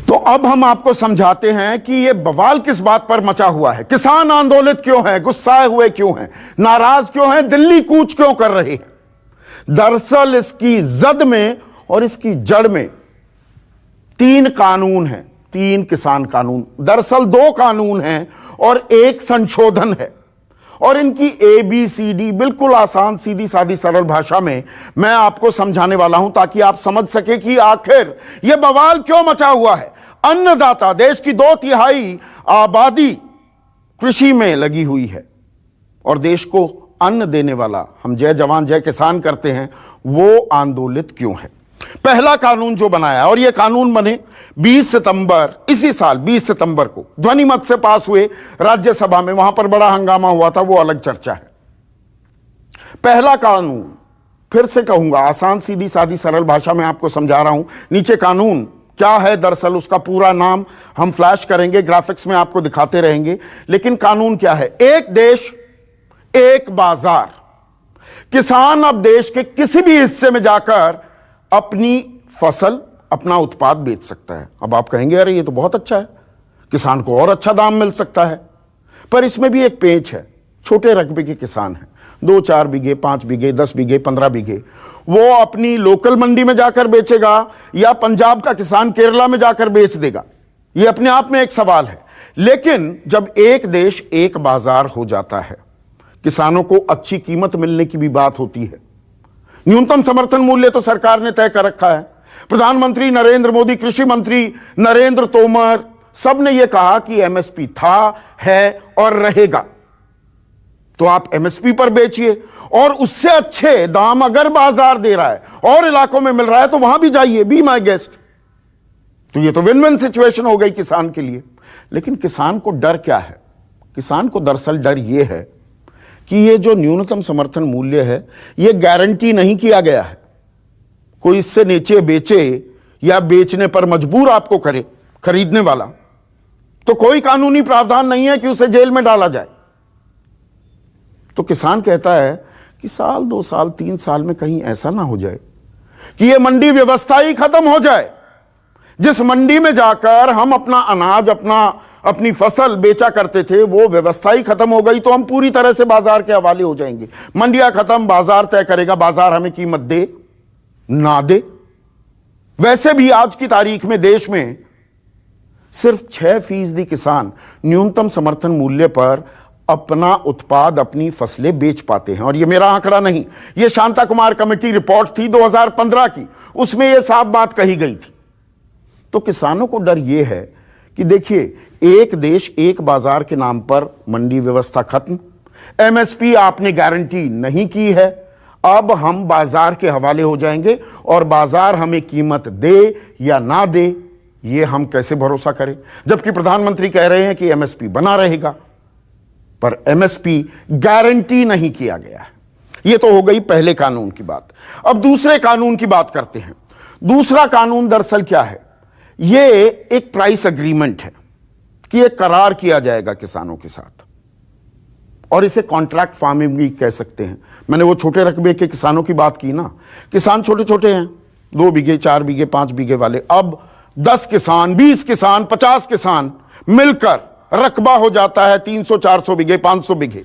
तो अब हम आपको समझाते हैं कि यह बवाल किस बात पर मचा हुआ है। किसान आंदोलित क्यों है, गुस्साए हुए क्यों हैं, नाराज क्यों हैं, दिल्ली कूच क्यों कर रहे हैं। दरअसल इसकी जद में और इसकी जड़ में 3 कानून हैं, 3 किसान कानून। दरअसल 2 कानून हैं और 1 संशोधन है, और इनकी ABCD बिल्कुल आसान, सीधी सादी, सरल भाषा में मैं आपको समझाने वाला हूं, ताकि आप समझ सके कि आखिर यह बवाल क्यों मचा हुआ है। अन्नदाता, देश की 2/3 आबादी कृषि में लगी हुई है, और देश को अन्न देने वाला, हम जय जवान जय किसान करते हैं, वो आंदोलित क्यों है। पहला कानून जो बनाया, और यह कानून बने 20 सितंबर इसी साल 20 सितंबर को ध्वनिमत से पास हुए राज्यसभा में। वहां पर बड़ा हंगामा हुआ था, वो अलग चर्चा है। पहला कानून, फिर से कहूंगा, आसान, सीधी सादी, सरल भाषा में आपको समझा रहा हूं। नीचे कानून क्या है, दरअसल उसका पूरा नाम हम फ्लैश करेंगे, ग्राफिक्स में आपको दिखाते रहेंगे, लेकिन कानून क्या है। एक देश एक बाजार। किसान अब देश के किसी भी हिस्से में जाकर अपनी फसल, अपना उत्पाद बेच सकता है। अब आप कहेंगे अरे ये तो बहुत अच्छा है, किसान को और अच्छा दाम मिल सकता है, पर इसमें भी एक पेंच है। छोटे रकबे के किसान हैं, 2-4 बीघे, 5 बीघे, 10 बीघे, 15 बीघे, वो अपनी लोकल मंडी में जाकर बेचेगा या पंजाब का किसान केरला में जाकर बेच देगा, ये अपने आप में एक सवाल है। लेकिन जब एक देश एक बाजार हो जाता है, किसानों को अच्छी कीमत मिलने की भी बात होती है। न्यूनतम समर्थन मूल्य तो सरकार ने तय कर रखा है। प्रधानमंत्री नरेंद्र मोदी, कृषि मंत्री नरेंद्र तोमर, सब ने यह कहा कि MSP था, है और रहेगा। तो आप MSP पर बेचिए, और उससे अच्छे दाम अगर बाजार दे रहा है और इलाकों में मिल रहा है तो वहां भी जाइए, बी माय गेस्ट। तो ये तो विन विन सिचुएशन हो गई किसान के लिए। लेकिन किसान को डर क्या है? किसान को दरअसल डर यह है कि ये जो न्यूनतम समर्थन मूल्य है, ये गारंटी नहीं किया गया है। कोई इससे नीचे बेचे या बेचने पर मजबूर आपको करे खरीदने वाला, तो कोई कानूनी प्रावधान नहीं है कि उसे जेल में डाला जाए। तो किसान कहता है कि साल, 2 साल, 3 साल में कहीं ऐसा ना हो जाए कि यह मंडी व्यवस्था ही खत्म हो जाए। जिस मंडी में जाकर हम अपना अनाज, अपनी फसल बेचा करते थे, वो व्यवस्था ही खत्म हो गई, तो हम पूरी तरह से बाजार के हवाले हो जाएंगे। मंडियां खत्म, बाजार तय करेगा, बाजार हमें कीमत दे ना दे। वैसे भी आज की तारीख में देश में सिर्फ 6% किसान न्यूनतम समर्थन मूल्य पर अपना उत्पाद, अपनी फसलें बेच पाते हैं। और यह मेरा आंकड़ा नहीं, यह शांता कुमार कमेटी रिपोर्ट थी 2015 की, उसमें यह साफ बात कही गई थी। तो किसानों को डर यह है कि देखिए, एक देश एक बाजार के नाम पर मंडी व्यवस्था खत्म, MSP आपने गारंटी नहीं की है, अब हम बाजार के हवाले हो जाएंगे, और बाजार हमें कीमत दे या ना दे, ये हम कैसे भरोसा करें। जबकि प्रधानमंत्री कह रहे हैं कि MSP बना रहेगा, पर MSP गारंटी नहीं किया गया है। यह तो हो गई पहले कानून की बात। अब दूसरे कानून की बात करते हैं। दूसरा कानून दरअसल क्या है? यह एक प्राइस एग्रीमेंट है कि यह करार किया जाएगा किसानों के साथ, और इसे कॉन्ट्रैक्ट फार्मिंग भी कह सकते हैं। मैंने वो छोटे रकबे के किसानों की बात की ना, किसान छोटे छोटे हैं, 2 बीघे, 4 बीघे, 5 बीघे वाले, अब 10 किसान, 20 किसान, 50 किसान मिलकर रकबा हो जाता है 300-400 बीघे, 500 बीघे।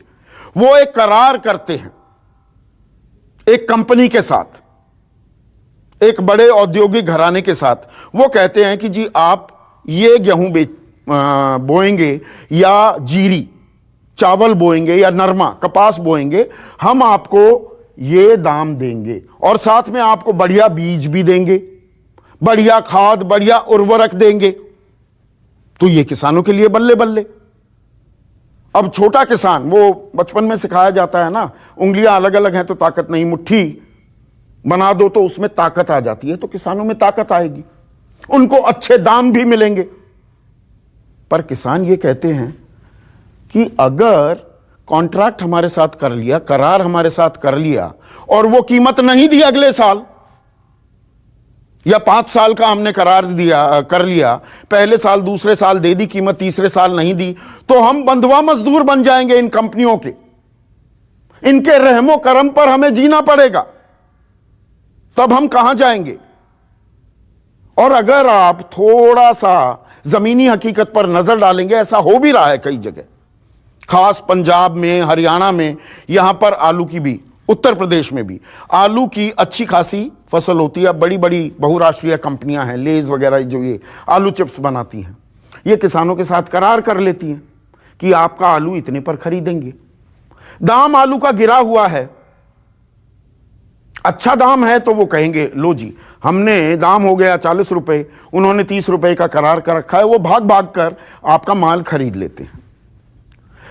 वो एक करार करते हैं एक कंपनी के साथ, एक बड़े औद्योगिक घराने के साथ। वो कहते हैं कि जी आप ये गेहूं बोएंगे या जीरी, चावल बोएंगे या नरमा, कपास बोएंगे, हम आपको ये दाम देंगे, और साथ में आपको बढ़िया बीज भी देंगे, बढ़िया खाद, बढ़िया उर्वरक देंगे। तो ये किसानों के लिए बल्ले बल्ले। अब छोटा किसान, वो बचपन में सिखाया जाता है ना, उंगलियां अलग अलग हैं तो ताकत नहीं, मुट्ठी बना दो तो उसमें ताकत आ जाती है। तो किसानों में ताकत आएगी, उनको अच्छे दाम भी मिलेंगे। पर किसान ये कहते हैं कि अगर कॉन्ट्रैक्ट हमारे साथ कर लिया, करार हमारे साथ कर लिया, और वो कीमत नहीं दी अगले साल, या 5 साल का हमने करार कर लिया, पहले साल, दूसरे साल दे दी कीमत, तीसरे साल नहीं दी, तो हम बंधुआ मजदूर बन जाएंगे इन कंपनियों के। इनके रहमो करम पर हमें जीना पड़ेगा, तब हम कहां जाएंगे। और अगर आप थोड़ा सा जमीनी हकीकत पर नजर डालेंगे, ऐसा हो भी रहा है कई जगह, खास पंजाब में, हरियाणा में, यहां पर आलू की भी, उत्तर प्रदेश में भी आलू की अच्छी खासी फसल होती है। बड़ी बड़ी बहुराष्ट्रीय कंपनियां हैं, लेज वगैरह, जो ये आलू चिप्स बनाती हैं, ये किसानों के साथ करार कर लेती हैं कि आपका आलू इतने पर खरीदेंगे। दाम आलू का गिरा हुआ है, अच्छा दाम है तो वो कहेंगे लो जी, हमने दाम हो गया 40 रुपए, उन्होंने 30 रुपए का करार कर रखा है, वो भाग भाग कर आपका माल खरीद लेते हैं।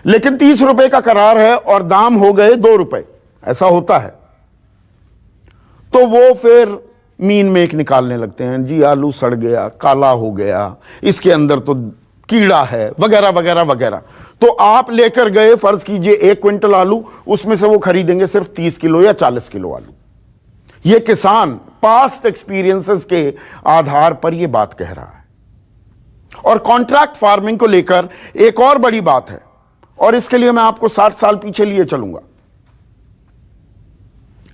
लेकिन 30 रुपए का करार है और दाम हो गए 2 रुपए, ऐसा होता है, तो वो फिर मीन मेक निकालने लगते हैं, जी आलू सड़ गया, काला हो गया, इसके अंदर तो कीड़ा है, वगैरह वगैरह वगैरह। तो आप लेकर गए, फर्ज कीजिए 1 क्विंटल आलू, उसमें से वो खरीदेंगे सिर्फ 30 किलो या 40 किलो आलू। ये किसान पास्ट एक्सपीरियंसेस के आधार पर ये बात कह रहा है। और कॉन्ट्रैक्ट फार्मिंग को लेकर एक और बड़ी बात है, और इसके लिए मैं आपको 60 साल पीछे लिए चलूंगा।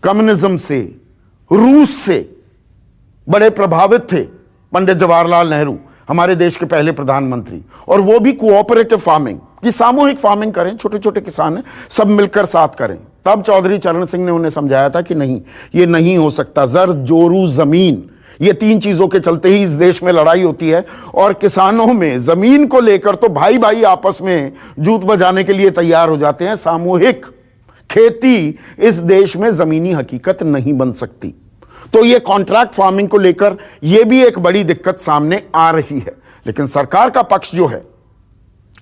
कम्युनिज्म से, रूस से बड़े प्रभावित थे पंडित जवाहरलाल नेहरू, हमारे देश के पहले प्रधानमंत्री, और वो भी कोऑपरेटिव फार्मिंग की, सामूहिक फार्मिंग करें, छोटे छोटे किसान हैं, सब मिलकर साथ करें। तब चौधरी चरण सिंह ने उन्हें समझाया था कि नहीं, ये नहीं हो सकता, जर जोरू जमीन, ये 3 चीजों के चलते ही इस देश में लड़ाई होती है। और किसानों में जमीन को लेकर तो भाई भाई आपस में जूत बजाने के लिए तैयार हो जाते हैं। सामूहिक खेती इस देश में जमीनी हकीकत नहीं बन सकती। तो ये कॉन्ट्रैक्ट फार्मिंग को लेकर यह भी एक बड़ी दिक्कत सामने आ रही है। लेकिन सरकार का पक्ष जो है,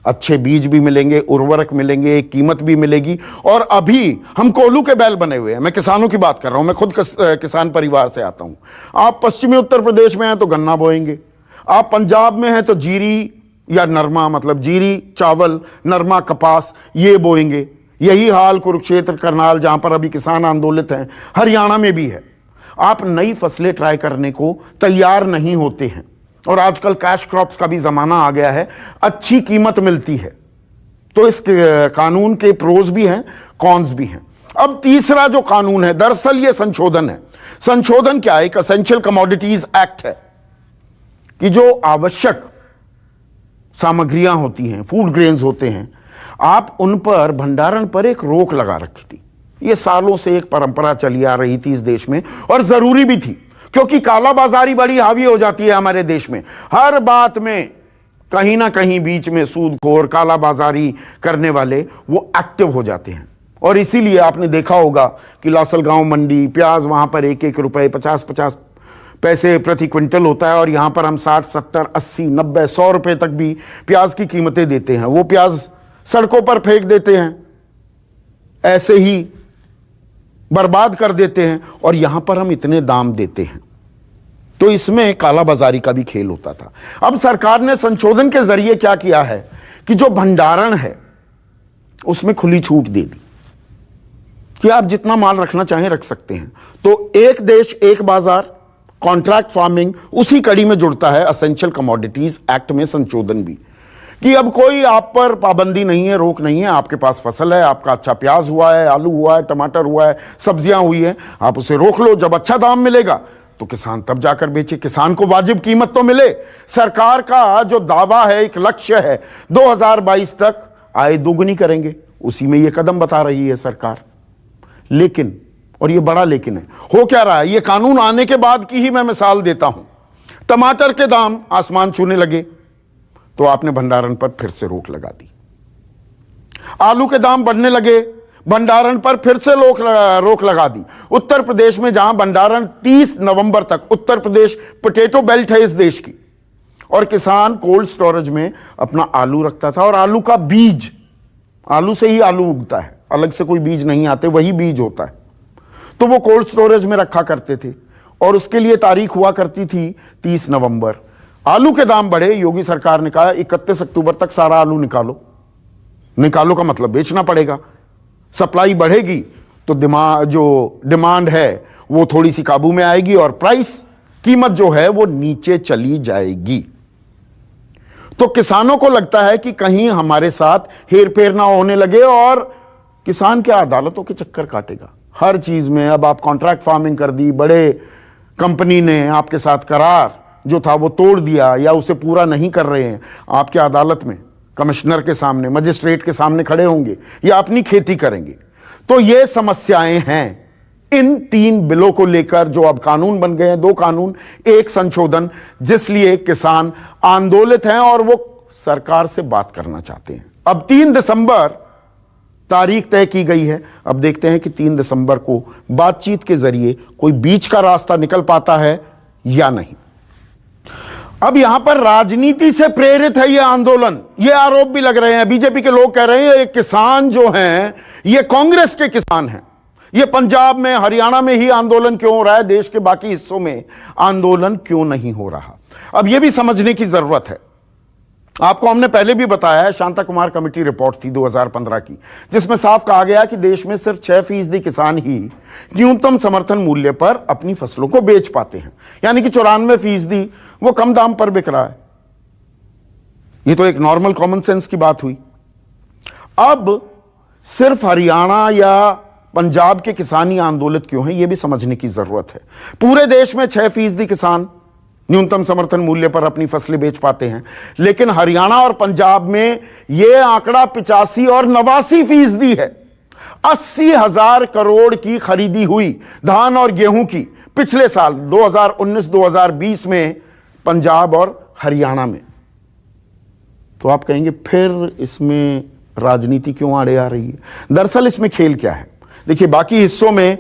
अच्छे बीज भी मिलेंगे, उर्वरक मिलेंगे, कीमत भी मिलेगी। और अभी हम कोल्हू के बैल बने हुए हैं, मैं किसानों की बात कर रहा हूं, मैं खुद किसान परिवार से आता हूं। आप पश्चिमी उत्तर प्रदेश में हैं तो गन्ना बोएंगे, आप पंजाब में हैं तो जीरी या नरमा, मतलब जीरी चावल, नरमा कपास, ये बोएंगे। यही हाल कुरुक्षेत्र, करनाल, जहां पर अभी किसान आंदोलित हैं, हरियाणा में भी है। आप नई फसलें ट्राई करने को तैयार नहीं होते हैं। और आजकल कैश क्रॉप्स का भी जमाना आ गया है, अच्छी कीमत मिलती है। तो इस कानून के प्रोज भी हैं, कॉन्स भी हैं। अब तीसरा जो कानून है, दरअसल ये संशोधन है। संशोधन क्या है? एक एसेंशियल कमोडिटीज एक्ट है कि जो आवश्यक सामग्रियां होती हैं, फूड ग्रेन्स होते हैं, आप उन पर भंडारण पर एक रोक लगा रखी थी। ये सालों से एक परंपरा चली आ रही थी इस देश में, और जरूरी भी थी, क्योंकि कालाबाजारी बड़ी हावी हो जाती है हमारे देश में। हर बात में कहीं ना कहीं बीच में सूदखोर, कालाबाजारी करने वाले वो एक्टिव हो जाते हैं। और इसीलिए आपने देखा होगा कि लासलगांव मंडी, प्याज वहां पर 1-1 रुपए 50-50 पैसे प्रति क्विंटल होता है, और यहां पर हम 60, 70, 80, 90, 100 रुपए तक भी प्याज की कीमतें देते हैं। वो प्याज सड़कों पर फेंक देते हैं, ऐसे ही बर्बाद कर देते हैं, और यहां पर हम इतने दाम देते हैं। तो इसमें कालाबाजारी का भी खेल होता था। अब सरकार ने संशोधन के जरिए क्या किया है कि जो भंडारण है उसमें खुली छूट दे दी कि आप जितना माल रखना चाहें रख सकते हैं। तो एक देश एक बाजार, कॉन्ट्रैक्ट फार्मिंग उसी कड़ी में जुड़ता है एसेंशियल कमोडिटीज एक्ट में संशोधन भी, कि अब कोई आप पर पाबंदी नहीं है, रोक नहीं है। आपके पास फसल है, आपका अच्छा प्याज हुआ है, आलू हुआ है, टमाटर हुआ है, सब्जियां हुई है, आप उसे रोक लो। जब अच्छा दाम मिलेगा तो किसान तब जाकर बेचे, किसान को वाजिब कीमत तो मिले। सरकार का जो दावा है, एक लक्ष्य है, 2022 तक आय दोगुनी करेंगे, उसी में यह कदम बता रही है सरकार। लेकिन, और यह बड़ा लेकिन है, हो क्या रहा है? यह कानून आने के बाद की ही मैं मिसाल देता हूं। टमाटर के दाम आसमान छूने लगे तो आपने भंडारण पर फिर से रोक लगा दी। आलू के दाम बढ़ने लगे, भंडारण पर फिर से रोक लगा दी। उत्तर प्रदेश में जहां भंडारण 30 नवंबर तक, उत्तर प्रदेश पोटैटो बेल्ट है इस देश की, और किसान कोल्ड स्टोरेज में अपना आलू रखता था, और आलू का बीज, आलू से ही आलू उगता है, अलग से कोई बीज नहीं आते, वही बीज होता है, तो वो कोल्ड स्टोरेज में रखा करते थे। और उसके लिए तारीख हुआ करती थी 30 नवंबर। आलू के दाम बढ़े, योगी सरकार ने कहा 31 अक्टूबर तक सारा आलू निकालो। निकालो का मतलब बेचना पड़ेगा, सप्लाई बढ़ेगी तो जो डिमांड है वो थोड़ी सी काबू में आएगी, और प्राइस, कीमत जो है वो नीचे चली जाएगी। तो किसानों को लगता है कि कहीं हमारे साथ हेरफेर ना होने लगे, और किसान क्या अदालतों के चक्कर काटेगा हर चीज में। अब आप कॉन्ट्रैक्ट फार्मिंग कर दी, बड़े कंपनी ने आपके साथ करार जो था वो तोड़ दिया या उसे पूरा नहीं कर रहे हैं, आपके अदालत में कमिश्नर के सामने, मजिस्ट्रेट के सामने खड़े होंगे या अपनी खेती करेंगे। तो ये समस्याएं हैं इन 3 बिलों को लेकर, जो अब कानून बन गए हैं, 2 कानून 1 संशोधन, जिसलिए किसान आंदोलित हैं और वो सरकार से बात करना चाहते हैं। अब 3 दिसंबर तारीख तय की गई है। अब देखते हैं कि 3 दिसंबर को बातचीत के जरिए कोई बीच का रास्ता निकल पाता है या नहीं। अब यहां पर राजनीति से प्रेरित है यह आंदोलन, ये आरोप भी लग रहे हैं। बीजेपी के लोग कह रहे हैं ये किसान जो हैं ये कांग्रेस के किसान हैं। ये पंजाब में, हरियाणा में ही आंदोलन क्यों हो रहा है, देश के बाकी हिस्सों में आंदोलन क्यों नहीं हो रहा? अब यह भी समझने की जरूरत है। आपको हमने पहले भी बताया है, शांता कुमार कमेटी रिपोर्ट थी 2015 की, जिसमें साफ कहा गया कि देश में सिर्फ 6% किसान ही न्यूनतम समर्थन मूल्य पर अपनी फसलों को बेच पाते हैं, यानी कि 94% वो कम दाम पर बिक रहा है। ये तो एक नॉर्मल कॉमन सेंस की बात हुई। अब सिर्फ हरियाणा या पंजाब के किसान ही आंदोलित क्यों हैं, यह भी समझने की जरूरत है। पूरे देश में 6% किसान न्यूनतम समर्थन मूल्य पर अपनी फसलें बेच पाते हैं, लेकिन हरियाणा और पंजाब में यह आंकड़ा 85 और 89% है। 80,000 करोड़ की खरीदी हुई धान और गेहूं की पिछले साल 2019-2020 में पंजाब और हरियाणा में। तो आप कहेंगे फिर इसमें राजनीति क्यों आड़े आ रही है? दरअसल इसमें खेल क्या है? देखिए, बाकी हिस्सों में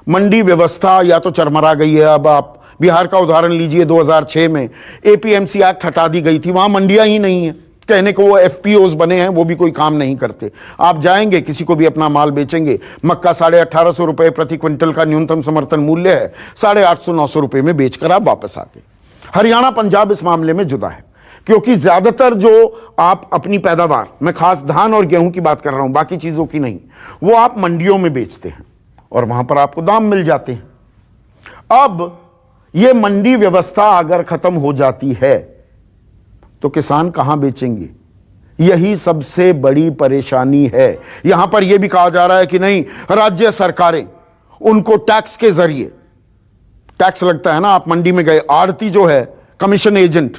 मंडी व्यवस्था या तो चरमरा गई है। अब आप बिहार का उदाहरण लीजिए, 2006 में एपीएमसी एक्ट हटा दी गई थी, वहां मंडियां ही नहीं है। कहने को वो एफपीओज बने हैं, वो भी कोई काम नहीं करते। आप जाएंगे, किसी को भी अपना माल बेचेंगे, मक्का 1850 रुपए प्रति क्विंटल का न्यूनतम समर्थन मूल्य है, 850-900 रुपए में बेचकर आप वापस आ गए। हरियाणा पंजाब इस मामले में जुदा है, क्योंकि ज्यादातर जो आप अपनी पैदावार, मैं खास धान और गेहूं की बात कर रहा हूं, बाकी चीजों की नहीं, वो आप मंडियों में बेचते हैं और वहां पर आपको दाम मिल जाते हैं। अब यह मंडी व्यवस्था अगर खत्म हो जाती है तो किसान कहां बेचेंगे? यही सबसे बड़ी परेशानी है। यहां पर यह भी कहा जा रहा है कि नहीं, राज्य सरकारें उनको टैक्स के जरिए, टैक्स लगता है ना, आप मंडी में गए, आड़ती जो है कमीशन एजेंट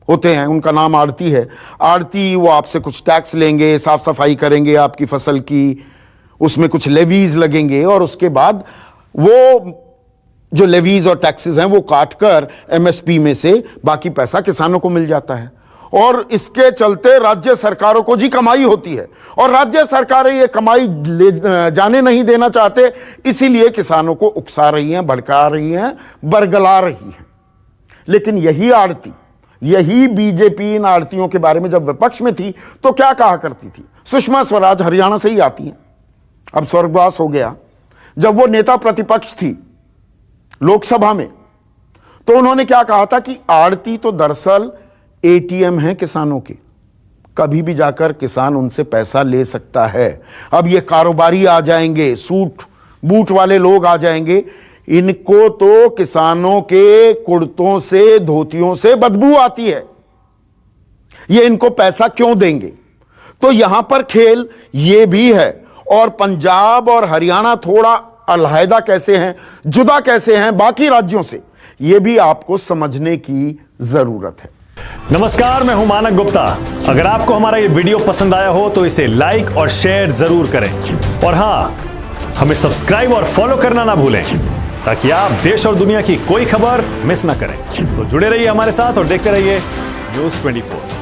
होते हैं, उनका नाम आड़ती है, आड़ती वो आपसे कुछ टैक्स लेंगे, साफ सफाई करेंगे आपकी फसल की, उसमें कुछ लेवीज लगेंगे और उसके बाद वो जो लेवीज और टैक्सेस हैं वो काटकर एमएसपी में से बाकी पैसा किसानों को मिल जाता है। और इसके चलते राज्य सरकारों को जी कमाई होती है और राज्य सरकारें ये कमाई ले जाने नहीं देना चाहते, इसीलिए किसानों को उकसा रही हैं, भड़का रही हैं, बरगला रही हैं। लेकिन यही आड़ती, यही बीजेपी इन आड़तियों के बारे में जब विपक्ष में थी तो क्या कहा करती थी? सुषमा स्वराज हरियाणा से ही आती हैं, अब स्वर्गवास हो गया। जब वो नेता प्रतिपक्ष थी लोकसभा में, तो उन्होंने क्या कहा था कि आड़ती तो दरअसल एटीएम है किसानों के, कभी भी जाकर किसान उनसे पैसा ले सकता है। अब ये कारोबारी आ जाएंगे, सूट बूट वाले लोग आ जाएंगे, इनको तो किसानों के कुर्तों से, धोतियों से बदबू आती है, ये इनको पैसा क्यों देंगे? तो यहां पर खेल ये भी है। और पंजाब और हरियाणा थोड़ा अलहदा कैसे हैं, जुदा कैसे हैं बाकी राज्यों से, यह भी आपको समझने की जरूरत है। नमस्कार, मैं हूं मानक गुप्ता। अगर आपको हमारा ये वीडियो पसंद आया हो तो इसे लाइक और शेयर जरूर करें, और हां, हमें सब्सक्राइब और फॉलो करना ना भूलें ताकि आप देश और दुनिया की कोई खबर मिस ना करें। तो जुड़े रहिए हमारे साथ और देखते रहिए न्यूज़ 24।